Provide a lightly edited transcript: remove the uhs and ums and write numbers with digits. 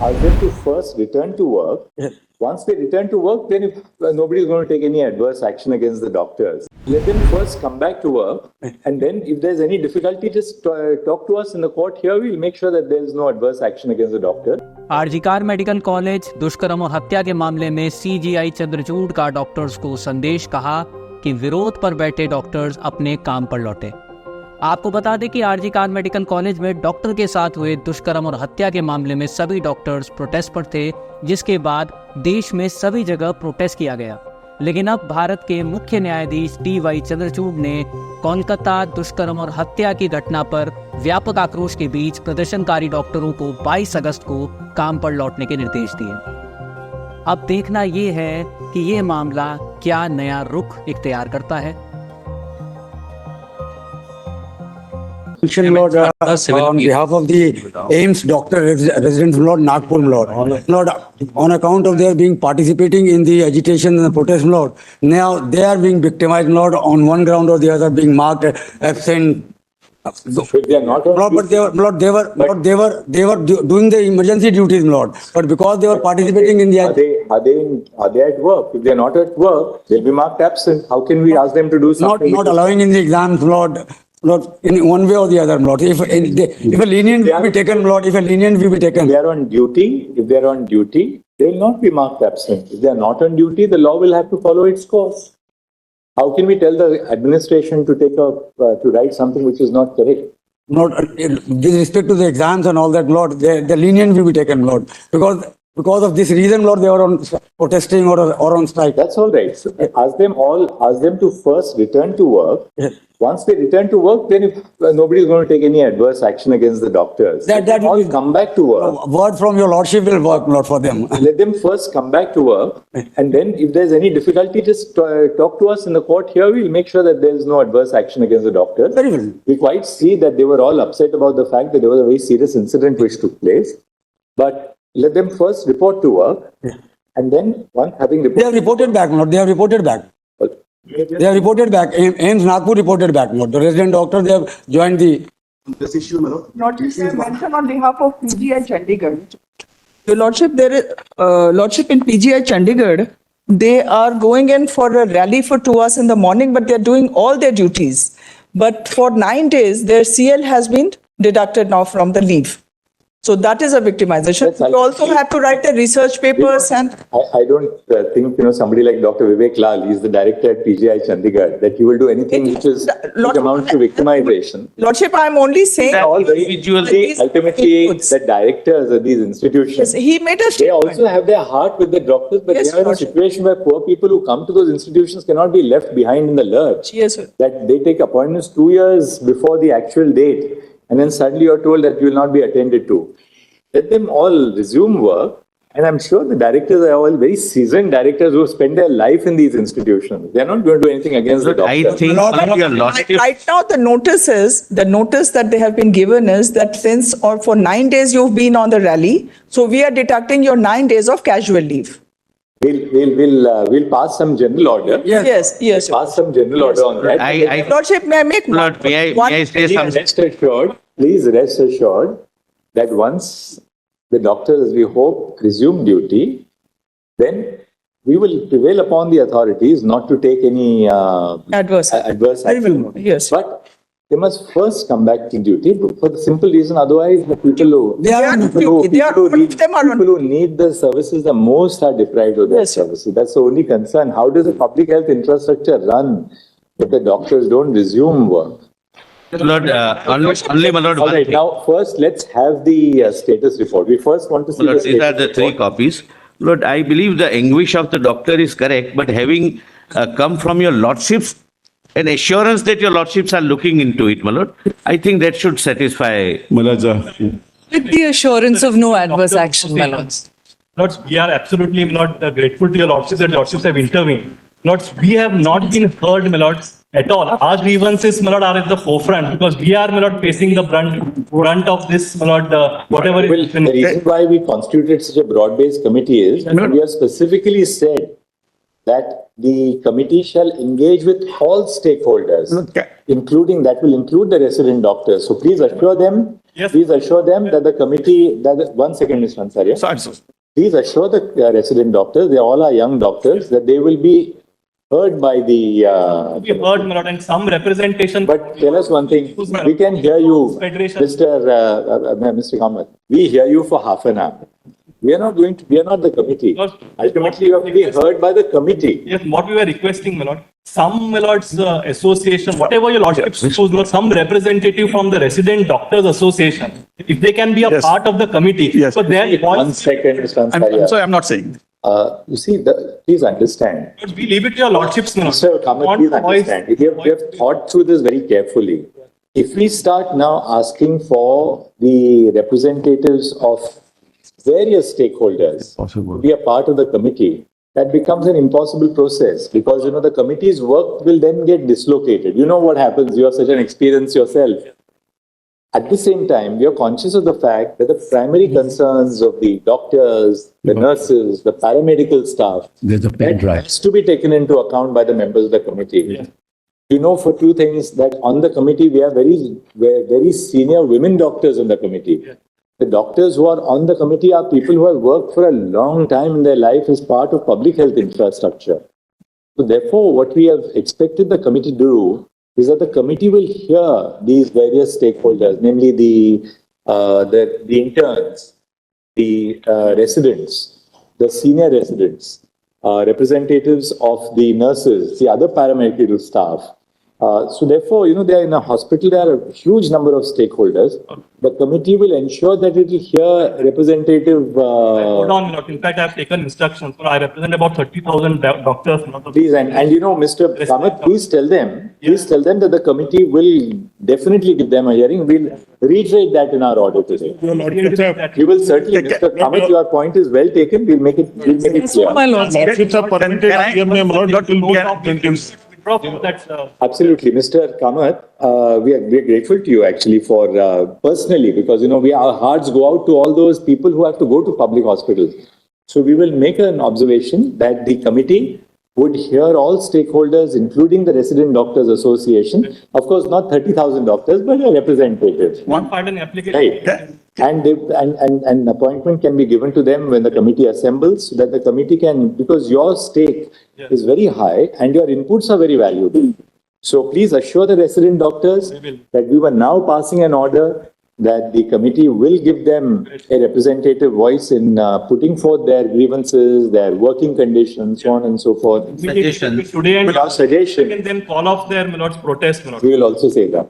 ask them to first return to work. Once they return to work, then if nobody is going to take any adverse action against the doctors. Let them first come back to work, and then if there's any difficulty, just talk to us in the court here. We'll make sure that there is no adverse action against the doctor. RG Kar medical college दुष्कर्म और हत्या के मामले में CGI Chandrachud का doctors को संदेश, कहा कि विरोध पर बैठे डॉक्टर्स अपने काम पर लौटे। आपको बता दें कि आरजीकर मेडिकल कॉलेज में डॉक्टर के साथ हुए दुष्कर्म और हत्या के मामले में सभी डॉक्टर्स प्रोटेस्ट पर थे, जिसके बाद देश में सभी जगह प्रोटेस्ट किया गया। लेकिन अब भारत के मुख्य न्यायाधीश DY चंद्रचूड़ ने कोलकाता दुष्कर्म और हत्या की घटना पर व्यापक आक्रोश के बीच प्रदर्शनकारी डॉक्टरों को 22 अगस्त को काम पर लौटने के निर्देश दिए। अब देखना ये है कि ये मामला क्या नया रुख इख्तियार करता है। Lord, on behalf of the AIMS doctor residents, Lord, Nagpur, Lord, on account of their being participating in the agitation and the protest, Lord, now they are being victimized, Lord, on one ground or the other, being marked absent. They are not, Lord, but they were doing the emergency duties, Lord. But because they were participating in the are they at work? If they are not at work, they'll be marked absent. How can we ask them to do something? Not allowing in the exams, Lord, in one way or the other, Lord. If a lenient will be taken, Lord, if a lenient will be taken. If they are on duty, they will not be marked absent. If they are not on duty, the law will have to follow its course. How can we tell the administration to write something which is not correct? Lord, with respect to the exams and all that, Lord, the lenient will be taken, Lord. Because of this reason, Lord, they were on protesting or on strike. That's all right. So ask them to first return to work. Once they return to work, then if nobody is going to take any adverse action against the doctors. That all will come back to work. Word from your Lordship will work, Lord, for them. Let them first come back to work, and then if there's any difficulty, just talk to us in the court here. We'll make sure that there is no adverse action against the doctors. Very well. We quite see that they were all upset about the fact that there was a very serious incident which took place. But let them first report to work, and then once having reported... They have reported back, Lord. They have reported back. They have reported back. AIMS Nagpur reported back, Lord. The resident doctor, they have joined this issue, my lord. Lordship, I mention on behalf of CJI Chandigarh. Your Lordship, there is Lordship in CJI Chandigarh. They are going in for a rally for 2 hours in the morning, but they are doing all their duties. But for 9 days, their CL has been deducted now from the leave. So that is a victimization. You also have to write the research papers and... I don't think, somebody like Dr. Vivek Lal, he's the director at CJI Chandigarh, that he will do anything which amounts to victimization. Lordship, I'm only saying... That ultimately, the directors of these institutions, yes, he made a statement. They also have their heart with the doctors, but yes, they are in a situation where poor people who come to those institutions cannot be left behind in the lurch. Yes, sir. That they take appointments 2 years before the actual date, and then suddenly you're told that you will not be attended to. Let them all resume work, and I'm sure the directors are all very seasoned directors who spend their life in these institutions. They're not going to do anything against the doctors. I think right now the notice that they have been given is that since or for 9 days you've been on the rally, so we are deducting your 9 days of casual leave. We'll pass some general order. Yes. Pass some general order on that. Lordship, may I make Lord, may I say something? Please rest assured that once the doctors, as we hope, resume duty, then we will prevail upon the authorities not to take any adverse action. Yes. But they must first come back to duty for the simple reason, otherwise the people who need the services the most are deprived of their services. That's the only concern. How does the public health infrastructure run if the doctors don't resume work? Lord, only my lord. All right, now first let's have the status report. We first want to see Lord, the status these are the 3 report. copies. Lord, I believe the anguish of the doctor is correct, but having come from your lordships, an assurance that your lordships are looking into it, my lord, I think that should satisfy. With the assurance of no adverse action, my lords. Lords, we are absolutely not grateful to your lordships that lordships have intervened. Lords, we have not been heard, my lords, at all. Our grievances, my lord, are at the forefront because we are, my lord, facing the brunt of this, my lord, whatever the reason why we constituted such a broad-based committee is we have specifically said that the committee shall engage with all stakeholders, including, that will include the resident doctors. So please assure them Yes. Please assure them that the committee, one second, Mr. Ansari. Sorry, sir. Please assure the resident doctors, they all are young doctors, that they will be heard by the. We heard, my lord, and some representation. But tell us one thing, we can hear you, Federation. Mr. Kamath. We hear you for half an hour. We are not the committee. No. Ultimately, you have to be heard by the committee. Yes, what we were requesting, my lord, some, my lord's association, whatever your lordship choose, my lord, some representative from the Resident Doctors Association, if they can be a Yes. part of the committee. Yes. But their One voice, second, Mr. I'm Ansari. sorry, I'm not saying. You see, please understand. we leave it to your lordships, my lord. Mr. Kamath, Want please the voice- understand. We have thought through this very carefully. If we start now asking for the representatives of various stakeholders to be a part of the committee, that becomes an impossible process because, the committee's work will then get dislocated. You know what happens. You have such an experience yourself. At the same time, we are conscious of the fact that the primary concerns of the doctors, the nurses, the paramedical staff, that has to be taken into account by the members of the committee. You know, for two things, that on the committee, we have very senior women doctors on the committee. The doctors who are on the committee are people who have worked for a long time in their life as part of public health infrastructure. So therefore, what we have expected the committee to do is that the committee will hear these various stakeholders, namely the interns, the residents, the senior residents, representatives of the nurses, the other paramedical staff. So therefore, they are in a hospital, there are a huge number of stakeholders. The committee will ensure that it will hear representative. Hold on, my lord. In fact, I have taken instructions. So I represent about 30,000 doctors. My lord. Please, and Mr. Kamath, please tell them that the committee will definitely give them a hearing. We'll reiterate that in our order today. We will certainly, Mr. Kamath, your point is well taken. We'll make it That's what my clear. lord said. Lordships are permitted, IMA, my lord, not to That's, Absolutely, Mr. Kamath, we are grateful to you actually for personally, because our hearts go out to all those people who have to go to public hospitals. So we will make an observation that the committee would hear all stakeholders, including the Resident Doctors Association. Of course, not 30,000 doctors, but a representative. one part in application. Right. And an appointment can be given to them when the committee assembles, so that the committee can, because your stake is very high and your inputs are very valuable. So please assure the resident doctors that we were now passing an order that the committee will give them a representative voice in putting forth their grievances, their working conditions, so on and so forth. Today and Our suggestion, can then call off their, my lord's protest, my lord. we will also say that.